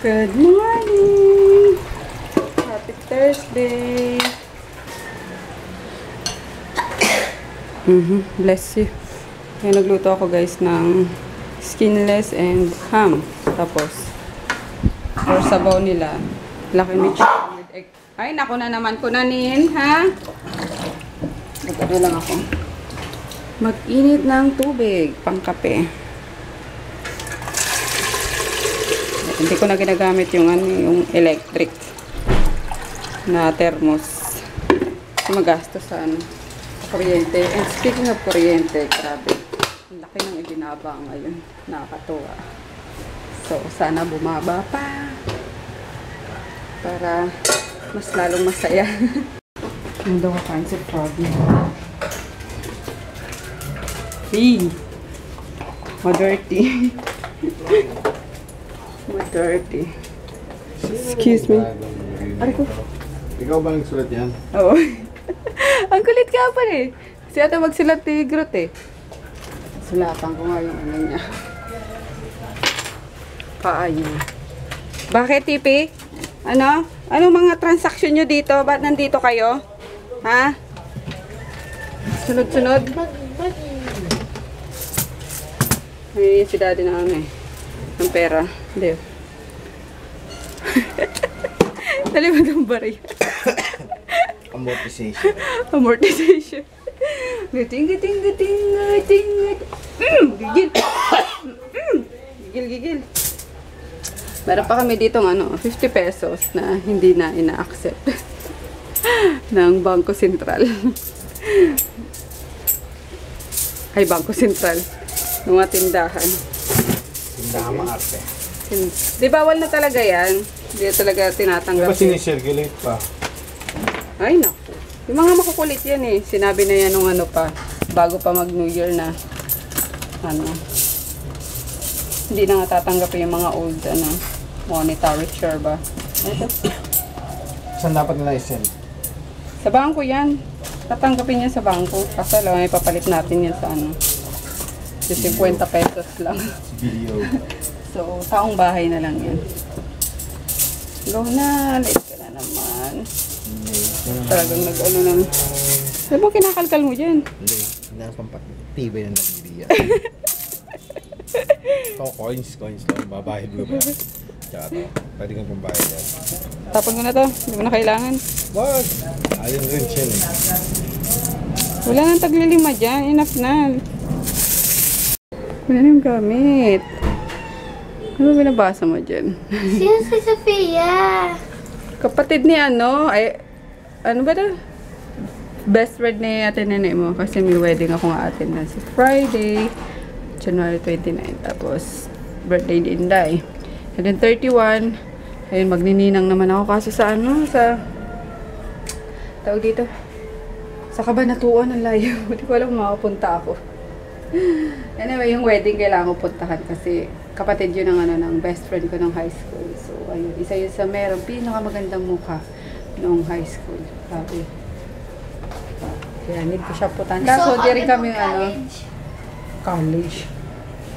Good morning! Happy Thursday! Bless you. Kaya nagluto ako guys ng skinless and ham. Tapos, or sabaw nila. Lucky me chicken with egg. Ay, naku na naman kunanin, ha? Nagkano lang ako. Mag-init ng tubig, pang kape. Hindi ko na ginagamit yung, yung electric na thermos. Kasi magastos sa, sa kuryente. And speaking of kuryente, grabe. Ang laki ng ibinaba ngayon. Nakakatuwa. So, sana bumaba pa. Para mas lalong masaya. Hindi ko kain sa froggy. Hey! Ma-dirty. Ma-dirty. Excuse me. Aray ko. Ikaw ba nagsulat yan? Oo. Ang kulit ka pa eh. Kasi ata magsulat ni Groot eh. Sulatan ko nga yung ano niya. Paayo. Bakit, Tipi? Ano? Anong mga transaksyon nyo dito? Ba't nandito kayo? Ha? Sunod-sunod? Ay, si daddy na ano eh. Ng pera. Hindi. Talimad ang bari. Amortization. Amortization. Giting. Gigil. Gigil. Meron pa kami dito ng 50 pesos na hindi na ina-accept ng Bangko Sentral. Ay, Bangko Sentral. Ng mga tindahan. Tindahan maarte. Di bawal na talaga yan. Hindi talaga tinatanggap. Diba sinisirculate pa? Ay, naku. Yung mga makukulit yan eh. Sinabi na yan nung ano pa. Bago pa mag New Year na. Ano. Hindi na nga tatanggapin yung mga old monetary share ba. Ito. Saan dapat nila i-send? Sa bangko yan. Tatanggapin yan sa bangko. Kasi lang, ipapalit natin yan sa ano. 50 pesos lang. Video. So, taong bahay na lang yan. Go na. Late ka na naman. Talagang nag-ano ng... Ano ba kinakalkal mo dyan? Hindi. Hindi ang pampatibay ng nagbibiya. Ito, coins lang. Babahid mo ba? Tsaka ito. Pwede kang pambayad yan. Tapon ko na to. Hindi mo na kailangan. Wag! Ayun rin siya eh. Wala nang taglilima dyan. Enough na. Wala na yung gamit. Ano ba binabasa mo dyan? Sino si Sofia? Kapatid ni ano, ay, ano ba na? Best friend ni ate nene mo. Kasi may wedding ako nga atin na si Friday, January 29. Tapos, birthday ni Inday. And then 31, ayun, magnininang naman ako. Kaso sa ano, sa, tawag dito, sa Kabanatuan ang layo. Hindi ko alam kung makapunta ako. Anyway, yung wedding kailangan ko puntahan kasi kapatid yun ng, ng best friend ko ng high school. So, ayun, isa yun sa merong pinakamagandang mukha noong high school. Sabi. Kaya need ko siya puntahan. Kaso, di rin kami college.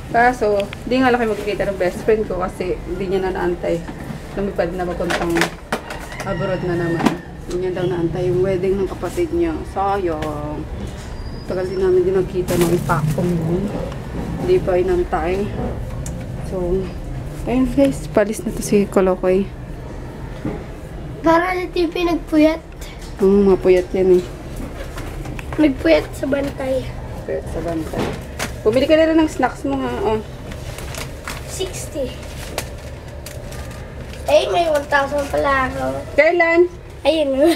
Kaso, di nga laki magkikita ng best friend ko kasi hindi niya na naantay. Lumipad na mapuntang abroad na naman. Hindi niya daw naantay yung wedding ng kapatid niya. Sayang. Tagal din namin din nagkita ng ipakong yun. Hindi pa inantay. So, ayun guys, palis na to si Kolokoy. Para sa TV nagpuyat. Mga puyat yan eh. Nagpuyat sa bantay. Puyat sa bantay. Bumili ka na rin ng snacks mo ha. Oh. 60. Ay, may 1,000 pala ako. Kailan? Ayun.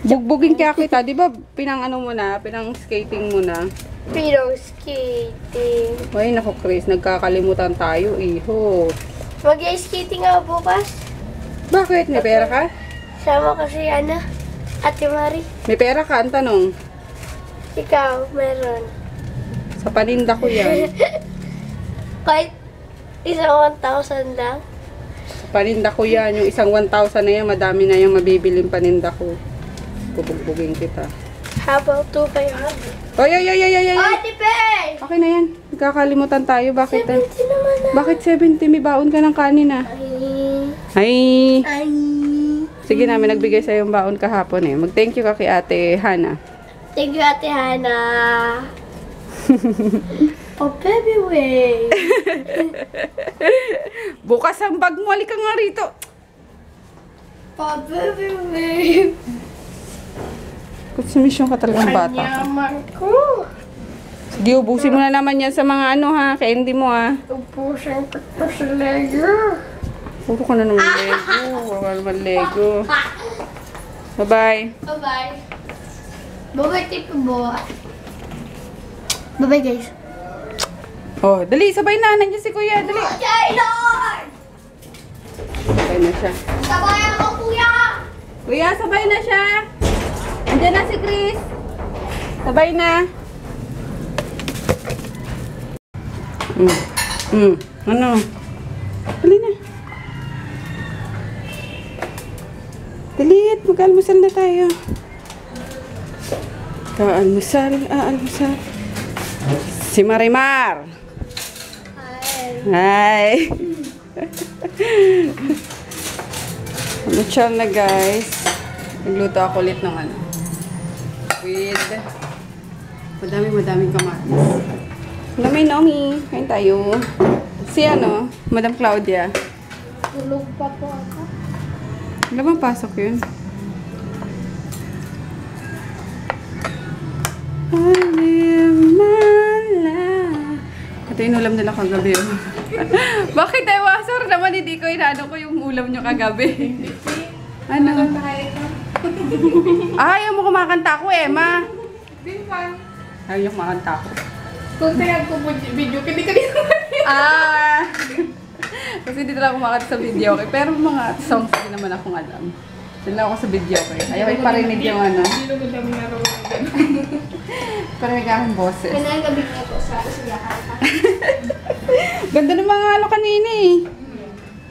Bugbugin kaya kita. Di ba pinang ano mo na, pinang skating mo na? Pero skating. Ay, naku Chris, nagkakalimutan tayo, iho. Mag-skating ako bukas. Bakit? May pera ka? Sama kasi Ate Mari. May pera ka? Ang tanong. Ikaw, meron. Sa paninda ko yan. Kahit isang 1,000 lang. Sa paninda ko yan. Yung isang 1,000 na yan, madami na yung mabibiling paninda ko. Bubugbugin kita. Habang 2,500. Oy! Ate Pay! Okay na yan. Nagkakalimutan tayo. Bakit? 70 naman na. Bakit 70? May baon ka ng kanin ah. Ay, Ay! Ay. Sige namin, nagbigay sa'yo yung baon kahapon eh. Mag-thank you ka kay Ate Hana. Thank you, Ate Hana. Oh, baby way. Bukas ang bag mo. Halika nga rito. Oh, baby way. Konsumisyon ka talagang bata. Kanyaman ko. Sige, ubusin mo na naman yan sa mga ano ha. Candy mo ha. Ubusin ko pa sa Lego. Puro ka na naman Lego. Puro ka naman Lego. Bye-bye. Bye-bye. Bye-bye, Tito Bo. Bye-bye, guys. Oh, dali. Sabay na. Nandiyan si Kuya. Dali. Taylor! Sabay na siya. Sabay ako, kuya! Kuya, sabay na siya. Andiyan na si Chris. Sabay na. Ano? Dali na. Daliit. Mag-almusal na tayo. Almusal. Si Marimar. Hi. Almusal na guys. Nagluto ako ulit ng ano. With madaming kamatis. May Nomi. Kain tayo. Si ano, Madam Claudia. Tulog pa po ako. Wala bang pasok yun? I live my life. Ito yung ulam nila kagabi. Bakit tayo wasor naman? Hindi ko inaano ko yung ulam nyo kagabi. Ano? Ayaw mo kumakanta ko eh, ma. Ayaw nyo kumakanta ko. Kung tinag ko po video, hindi ka dito. Kasi dito lang kumakanta sa video, okay? Pero mga songs din naman akong alam. Dito lang ako sa video, okay? Ayaw ay parinig yung ano. Hindi ko dami naroon din. Parinig akong boses. Kanagabi nga po sa kasiyahan ka. Ganda ng mga ano kanina eh.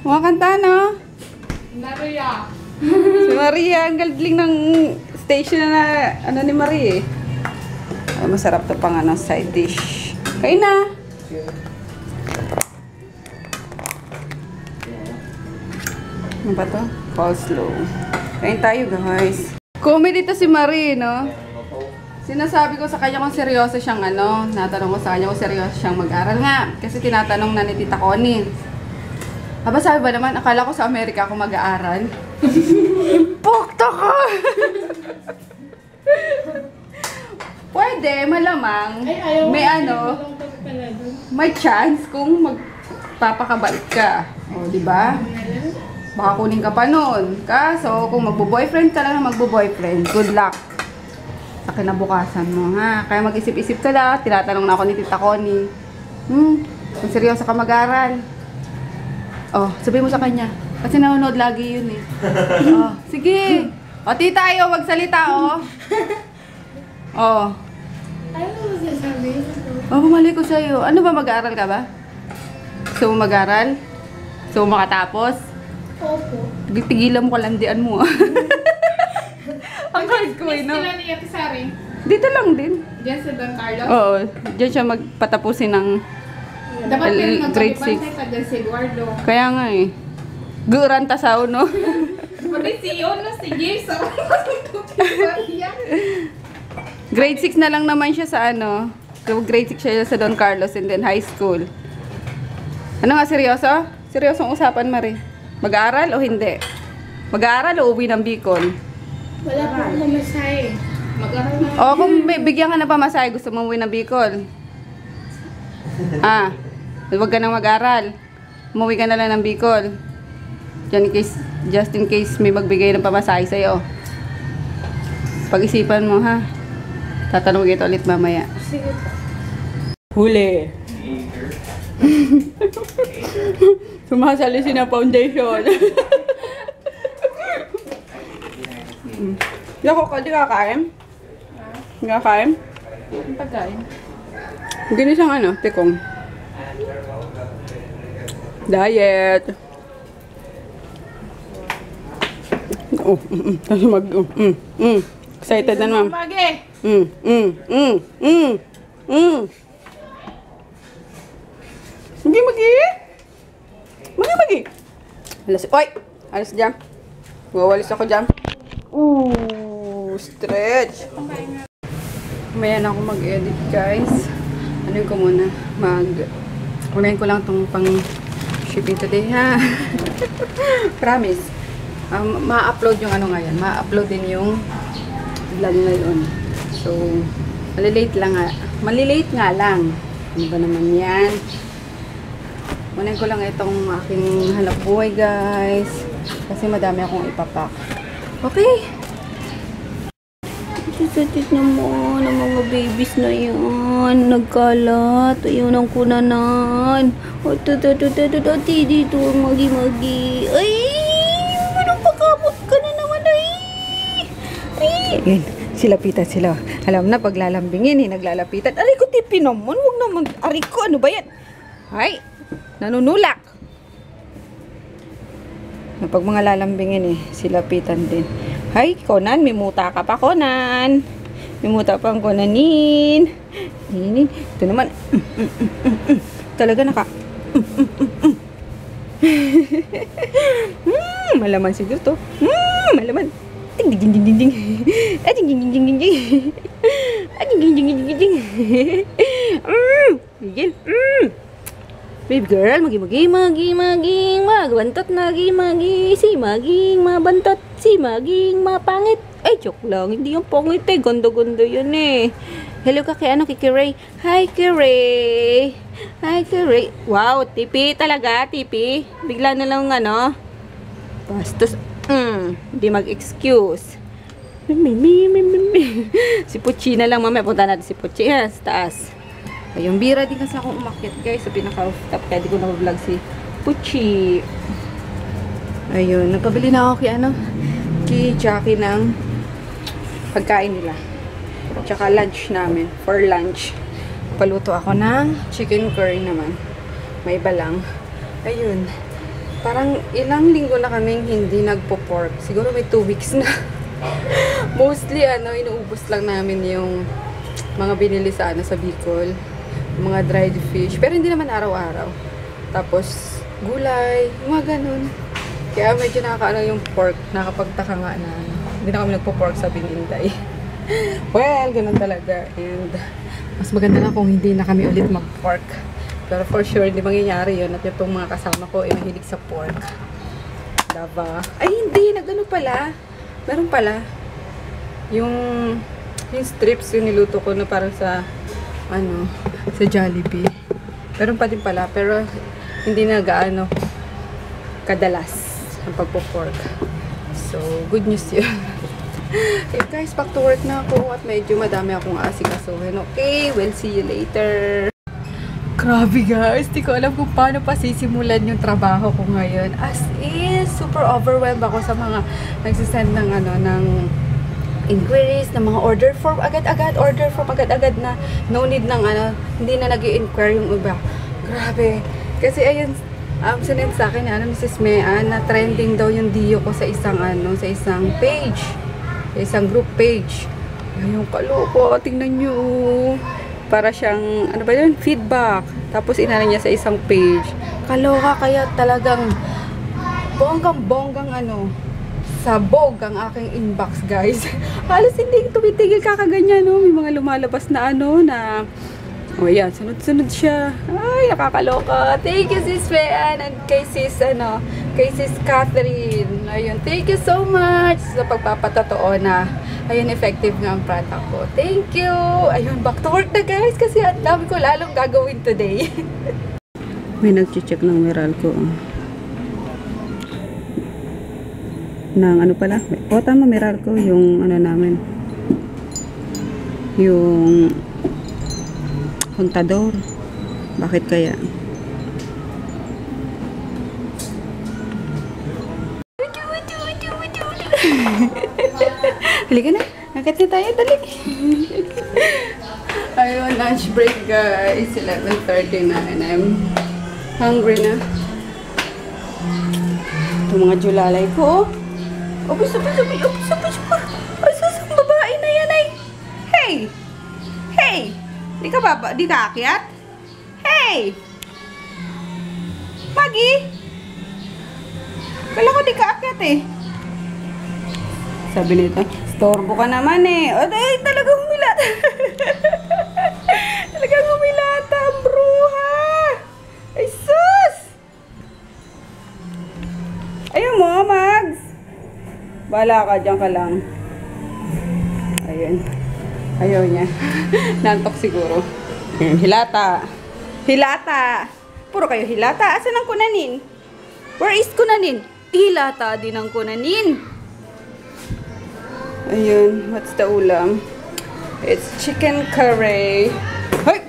Mga kanta, no? Naroya. Si Maria, ang galing ng station na ano ni Maria eh. Ay, masarap to pang ano, side dish. Kain na! Ano ba to? Coleslaw. Kain tayo guys. Comedy to si Marie, no? Sinasabi ko sa kanya kung seryoso siyang ano, natanong ko sa kanya kung seryoso siyang mag-aral nga. Kasi tinatanong na ni Tita Connie. Aba sabi ba naman, akala ko sa Amerika ako mag-aaral. Pukta ka! Pwede, malamang. May ano, may chance kung magpapakabait ka. O, di ba? Baka kunin ka pa nun. Kaso, kung magbo-boyfriend ka lang na magbo-boyfriend, good luck sa kinabukasan mo, ha? Kaya mag-isip-isip ka lang. Tinatanong na ako ni Tita Connie. Kung seryoso ka mag-aral. Oh, sabihin mo sa kanya. Kasi nanonood lagi yun eh. Oh, sige. O, tita, ayaw magsalita, oh. Oh. Ano mo sasabihin? Oh, bumalik ko sa'yo. Ano ba, mag-aaral ka ba? Gusto mo mag-aaral? Gusto mo makatapos? Opo. Tigilan mo kalandian mo. Ang hard ko eh, no? Sila ni Ate Sari. Dito lang din. Diyan sa Don Carlos. Oo, dyan siya magpatapusin ng Dapat meron grade magkakibantay ka dyan si Eduardo. kaya nga eh. Guran tasaw, no? Pati si Ono, si James. Grade 6 na lang naman siya sa ano. Grade 6 siya sa Don Carlos and then high school. Ano nga, seryoso? Seryosong usapan, Marie. Mag-aaral o hindi? Mag-aaral o uwi ng Bicol? Wala po akong mamasahe. Mag-aral na. O kung bigyan ka na pamasahe, gusto mo uwi ng Bicol? Huwag ka nang mag-aral. Umuwi ka na lang ng Bicol. Just in case may magbigay ng pamasahe sa'yo. Pag-isipan mo, ha? Tatanong kita ulit mamaya. Sige po. Huli. Sumasali si na foundation. Di ka kakain? Di ka kakain? Ang pagkain. Gini siyang ano, tikong. Diet. Oh, tapos excited na naman. Mage! Magi. Alas, oy! Alas dyan. Wawalis ako dyan. Ooh, stretch. Maya na ako mag-edit, guys. Ano ko muna? Unahin ko lang itong pang shipping today, ha? Promise. Ma-upload yung ano ngayon. Ma-upload din yung vlog ngayon. So, malilate lang nga. Malilate nga lang. Ano ba naman yan? Unahin ko lang itong aking hanap buhay, guys. Kasi madami akong ipapak. Okay. Satit naman ang mga babies na yan. Nagkalat. Ayun ang kunanan. O, dito ang magi-magi. Ay! Anong pagkamot ka na naman ay? Ayun. Silapitan sila. Alam na, paglalambingin, naglalapitan. Aray ko, tipi naman. Huwag naman. Aray ko, ano ba yan? Ay! Nanunulak. Pag mga lalambingin silapitan din. Hay, Conan, may muta ka pa, Conan. May muta pa ang Conanin. Ito naman. Talaga malaman siguro to. Malaman. Ding ding ding ding ding. Ding ding ding ding ding ding. Ding ding ding ding ding. Gigil. Baby girl, maging mabantot na magi, si maging mabantot, si maging mapangit. Ay, joke lang, hindi yung pangit gondo-gondo yun Hello ka kay Kikiray. Hi, Kiray. Hi, Kiray. Wow, tipi talaga, tipi. Bigla na lang bastos, hindi mag-excuse. Si Puchi na lang, mamaya punta natin si Puchi sa taas. Ayun, bira din kasi akong umakyat, guys, sa pinaka-rooftop. Kaya di ko na-vlog si Puchi. Ayun, nagpabili na ako kay Jackie ng pagkain nila. Tsaka lunch namin. For lunch. Paluto ako ng chicken curry naman. May iba lang. Ayun. Parang ilang linggo na kaming hindi nagpo-pork. Siguro may 2 weeks na. Mostly, inuubos lang namin yung mga binili sa Bicol. Mga dried fish. Pero hindi naman araw-araw. Tapos, gulay. Mga ganun. Kaya medyo nakakaano yung pork. Nakapagtaka nga na hindi na kami nagpo-pork sa Bininday. Well, ganun talaga. And, mas maganda na kung hindi na kami ulit mag-pork. Pero for sure, hindi mangyayari yun. At yung mga kasama ko ay mahilig sa pork. Diba? Ay, hindi. Nagano pala. Meron pala. Yung strips yung niluto ko na parang sa sa Jollibee. Meron pa din pala, pero hindi na gaano kadalas ang pagpo-pork. So, good news yun. Okay, guys, back to work na ako at medyo madami akong asikasuhin. Okay, we'll see you later. Grabe, guys. Di ko alam kung paano pa sisimulan yung trabaho ko ngayon. As in, super overwhelmed ako sa mga nagsisend ng ng inquiries, ng mga order form agad-agad na no need ng hindi na nag-i-inquire yung iba. Grabe. Kasi ayun, sinend sa akin Mrs. Mea na trending daw yung Dio ko sa isang sa isang page. Sa isang group page. Ayun, kaloko. Tingnan nyo. Para siyang, feedback. Tapos inano niya sa isang page. Kaloka, kaya talagang bonggang sabog ang aking inbox, guys. Halos hindi tumitigil kakaganyan, May mga lumalabas na yan, sunod-sunod siya. Ay, nakakaloka. Thank you, Sis Fean, and kay Sis, kay Sis Catherine. Ayun, thank you so much sa pagpapatotoo na, ayun, effective nga ang product ko. Thank you! Ayun, back to work na, guys, kasi ang dami ko lalong gagawin today. May nag-check ng Meralco. Ng pala? Tama, Meralco, yung namin. Yung kontador. Bakit kaya? Halika na. Akit na tayo. Dali. Ayun, lunch break, guys. 11:30 na and I'm hungry na. Ito mga julalay ko. Upis. Ay, sasang babae na yan ay. Hey! Di ka akyat? Hey! Maggie! Kala ko di ka akyat eh. Sabi nito, storbo ka naman eh. O, ay, talagang humilata. Talagang humilata ang bruha. Ay, sus! Ayaw mo, Mags. Bahala ka, dyan ka lang. Ayun. Ayaw niya. Nantok siguro. Hilata. Hilata. Puro kayo hilata. Asan ang kunanin? Where is kunanin? Hilata din ang kunanin. Ayun. What's the ulam? It's chicken curry. Hoy!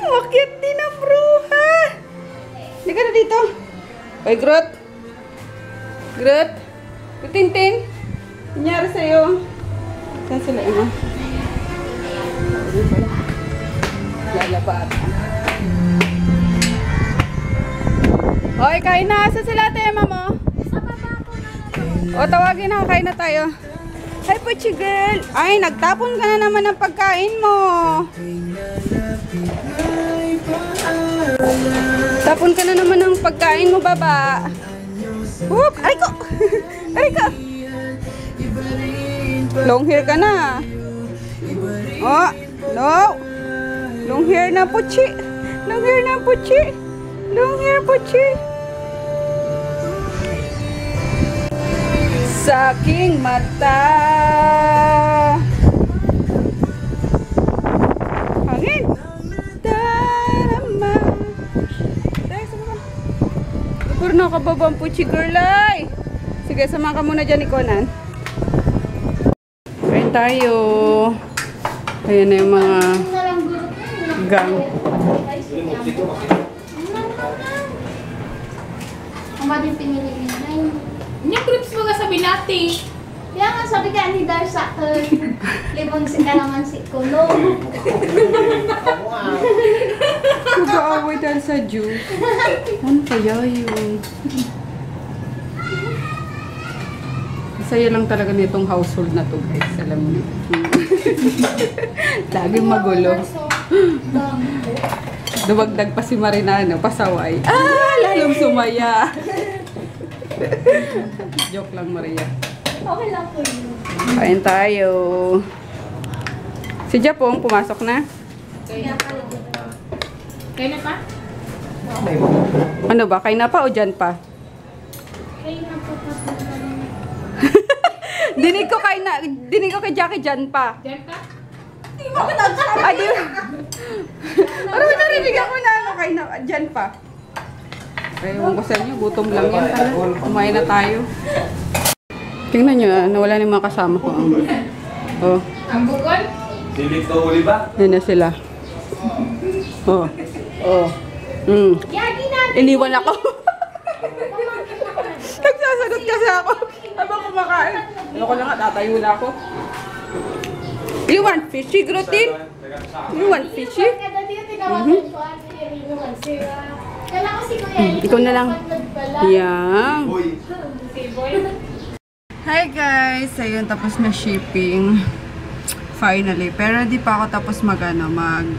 Makyat din ang bruha. Hindi ka na dito. Hoy, Groot. Groot. Tintin. Nangyari sa'yo. Saan sila, Emma? Lalabat. Hoy, kain na. Saan sila, ate, Emma mo? O, tawagin na. Kain na tayo. Hi, Puchi girl. Ay, nagtapon ka na naman ng pagkain mo. Tapon ka na naman ng pagkain mo, baba. Whoop! Aray ko! Aray ko! Long hair ka na. Oh, no. Long hair na, Puchi. Long hair na, Puchi. Long hair, Puchi. Sa aking mata. Hangin. Darama. Dahil sa baba. Puro nakababa ang Puchi girl ay. Sige, samahan ka muna dyan ni Conan. Kain tayo. Ayan na yung mga gang. Ang ba din pinili niya? Yung groups mo nga sabi natin. Kaya nga sabi ka ni Darsa, libon si kalamansi ko, no? Mag-aaway dahil sa juice. Ano kaya yun? Saya lang talaga nitong household na to, guys. Alam niyo. Laging magulo. Duwagdag pa si Marinano, pasaway. Ah! Lalong sumaya. Joke lang, Maria. Okay lang po yun. Kain tayo. Si Japong, pumasok na. Kaya na pa? Ano ba? Kain na pa o dyan pa? Kaya na po pa. Dinig ko kay Jackie dyan pa. Diyan ka? Ah, di ba? Parang narinig ako na ano, kain na dyan pa. Ewan ko sa inyo, gutom lang yan talaga. Kumain na tayo. Tingnan nyo, nawala na yung mga kasama ko. Oh, Ang bukol? Silip na uli ba? yan na sila. Oh, oh. Yagi na! Iniwan ako. Nagsasagot kasi ako. Habang kumakain. Ano ko lang nga, tatayo na ako. You want fishy, Grotin? You want fishy? Kada dito tinawagan ko ang tiniringan sila. Kala ko si Kuya. Ikaw na lang. Yan. Uy. Si Boy. Hi guys! Ayun, tapos na shipping. Finally. Pero di pa ako tapos mag-answer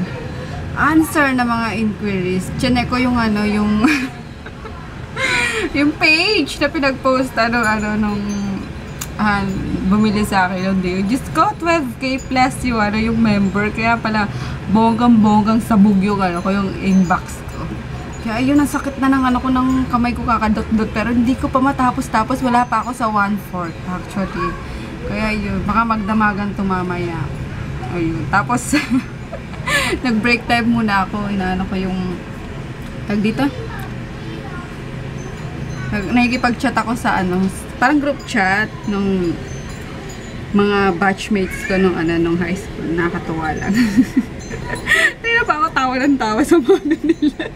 na mga inquiries. Chinek ko yung yung yung page na pinag-post nung bumili sa akin yung deal. Diyos ko, 12K plus yung member. Kaya pala, bonggang-bonggang sabog yung yung inbox ko. Kaya ayun, ang sakit na ng ko ng kamay ko kakadot-dot. Pero hindi ko pa matapos-tapos. Wala pa ako sa 1/4 actually. Kaya yun, baka magdamagan tumamaya. Ayun. Tapos, nag-break time muna ako. Inaano ko yung tag dito. Nakikipag-chat ako sa parang group chat nung mga batchmates ko nung high school. Nakakatuwa lang. Hindi na pa ako tawa ng tawa sa mga nila.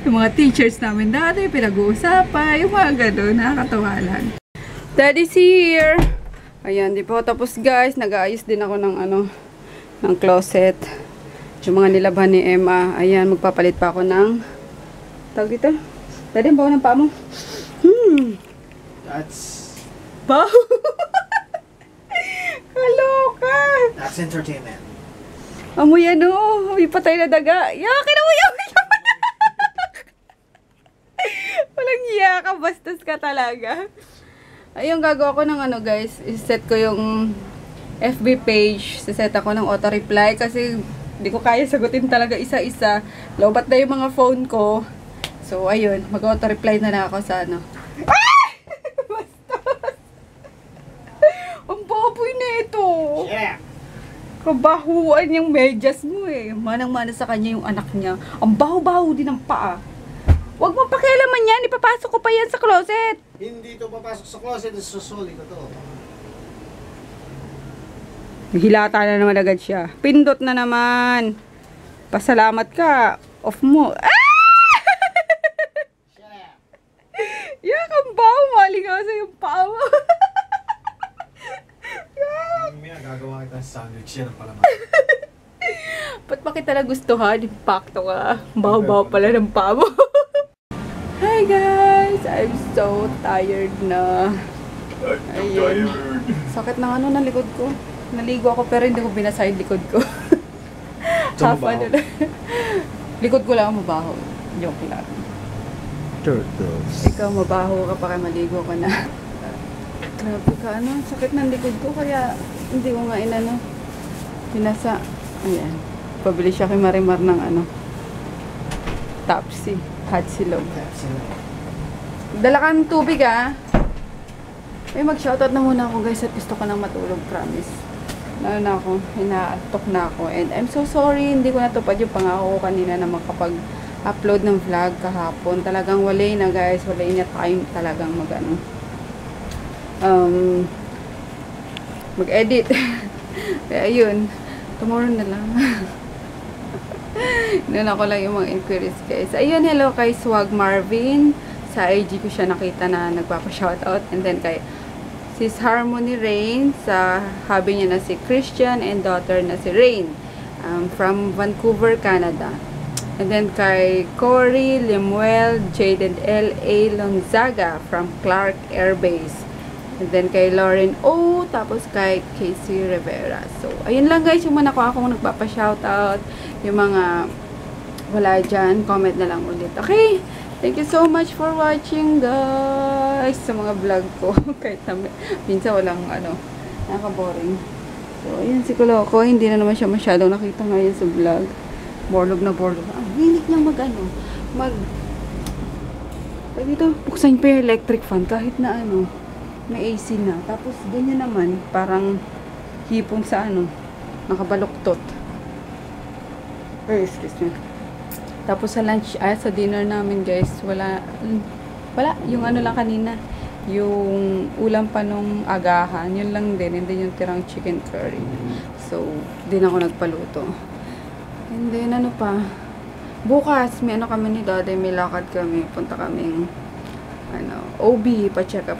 Yung mga teachers namin dati, pinag-uusapan, yung mga gano'n, nakakatuwa lang. Daddy's here! Ayan, di po tapos guys, nag-aayos din ako ng ng closet. Yung mga nilabhan ni Emma. Ayan, magpapalit pa ako ng tawag dito. Daddy, ang bawa ng paa mo. That's Baw! Kaloka! that's entertainment. Amoy may patay na daga. Yakin na mo, yakin na mo. Walang iya ka, Bastos ka talaga. Ayun, gagawa ko ng ano guys. I-set ko yung FB page. Siset ako ng auto-reply kasi hindi ko kaya sagutin talaga isa-isa. Lobat na yung mga phone ko. So, ayun. Mag-auto-reply na lang ako sa ano. Ah! Bastos! Ang baboy na ito. Yeah! Kabahuan yung medyas mo eh. Manang-mana sa kanya yung anak niya. Ang baho-baho din ng paa. Huwag mo pakialaman yan. Ipapasok ko pa yan sa closet. Hindi to papasok sa closet, susuli ko to. Hilata na naman agad siya. Pindot na naman. Pasalamat ka. Off mo. Ah! Yak, ang baho. Maligasa yung paa mo. Mamaya gagawa kita ng sandwich yan ang palaman. Ba't ba kita nagustuhan? Impacto ka. Baho-baho pala ng paa mo. Hi guys! I'm so tired na. Ayun. Sakit ng ano ng likod ko. Naligo ako pero hindi ko binasa yung likod ko. Half ano na. Likod ko lang mabaho. Joke lang. Turtles. Ikaw mabaho ka pa kaya maligo ka na. Grabe ka ano. Sakit ng likod ko kaya hindi ko nga inano. Binasa. Ayan. Pabili siya kay Marimar ng ano. Topsy. Hot silog. Dala ka ng tubig ah. Ay, mag-shoutout na muna ako guys at gusto ko nang matulog, promise. Na ako, inaantok na ako. And I'm so sorry, hindi ko natupad yung pangako ko kanina na makapag-upload ng vlog kahapon. Talagang walay na guys, walay na time talagang mag-edit. Kaya yun, tomorrow na lang. Noon ako lang yung mga inquiries guys. Ayun, hello kay Swag Marvin. Sa IG ko siya nakita na nagpapa-shoutout. And then kay Sis Harmony Rain. Sa hubby niya na si Christian and daughter na si Rain. From Vancouver, Canada. And then kay Cory Lemuel Jaden L.A. Lonzaga from Clark Air Base. And then kay Lauren O. Tapos kay Casey Rivera. So, ayun lang guys yung mga akong nagpapa-shoutout. Yung mga wala dyan, comment na lang ulit. Okay? Thank you so much for watching guys sa mga vlog ko. Kahit na minsan walang ano, nakaka-boring. So, ayun si Kuloko. Hindi na naman siya masyadong nakita ngayon sa vlog. Borlog na borlog. Ang hilig niya dito, buksan pa yung electric fan kahit na ano, may AC na. Tapos, ganyan naman, parang hipon sa ano, nakabaluktot. Excuse me. Tapos sa lunch, sa dinner namin guys, wala, yung ano lang kanina, yung ulam pa nung agahan, yun lang din, and then yung tirang chicken curry. So, din ako nagpaluto. And then, ano pa, bukas, may ano kami ni Daddy, may lakad kami, punta kaming, OB, pa-check up